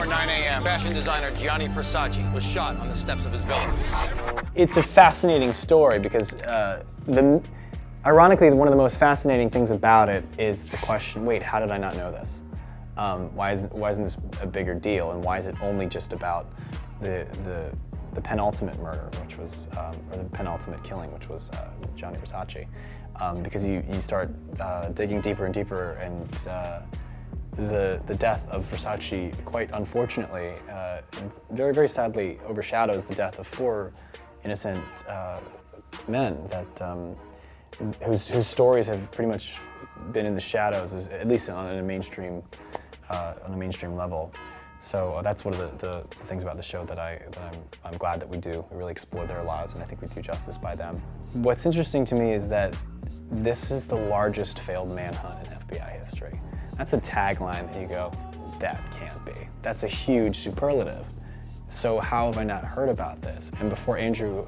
before 9 a.m., fashion designer Gianni Versace was shot on the steps of his villa. It's a fascinating story because ironically, one of the most fascinating things about it is the question, wait, how did I not know this? Why isn't this a bigger deal, and why is it only just about the penultimate murder, which was, or the penultimate killing, which was Gianni Versace? Because you start digging deeper and deeper, and the death of Versace, quite unfortunately, very, very sadly overshadows the death of 4 innocent men that whose stories have pretty much been in the shadows, at least on a mainstream level. So that's one of the things about the show that I'm glad that we do. We really explore their lives, and I think we do justice by them. What's interesting to me is that this is the largest failed manhunt in FBI history. That's a tagline that you go, that can't be. That's a huge superlative. So how have I not heard about this? And before Andrew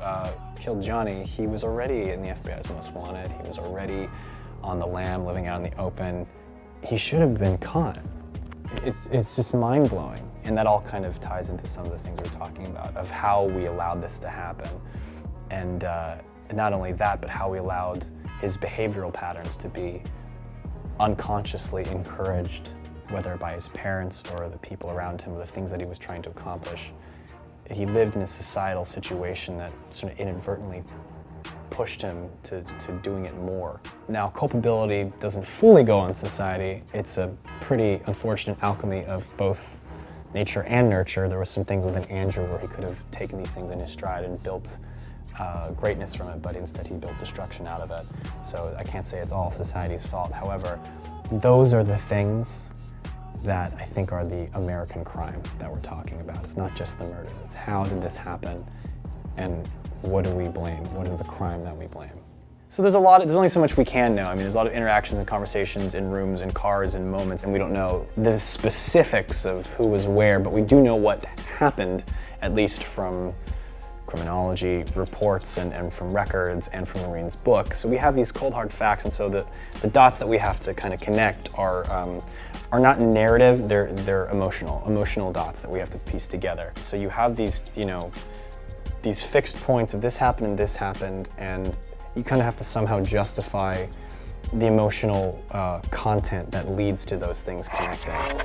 killed Gianni, he was already in the FBI's most wanted. He was already on the lam, living out in the open. He should have been caught. It's just mind-blowing. And that all kind of ties into some of the things we're talking about, of how we allowed this to happen. And not only that, but how we allowed his behavioral patterns to be unconsciously encouraged, whether by his parents or the people around him, or the things that he was trying to accomplish. He lived in a societal situation that sort of inadvertently pushed him to doing it more. Now, culpability doesn't fully go on society. It's a pretty unfortunate alchemy of both nature and nurture. There were some things within Andrew where he could have taken these things in his stride and built greatness from it, but instead he built destruction out of it. So I can't say it's all society's fault. However, those are the things that I think are the American crime that we're talking about. It's not just the murders, it's how did this happen, and what do we blame? What is the crime that we blame? So there's only so much we can know. I mean, there's a lot of interactions and conversations in rooms and cars and moments, and we don't know the specifics of who was where, but we do know what happened, at least from criminology reports and from records and from Maureen's book. So we have these cold hard facts, and so the dots that we have to kind of connect are not narrative, they're emotional dots that we have to piece together. So you have these, these fixed points of this happened, and you kind of have to somehow justify the emotional content that leads to those things connecting.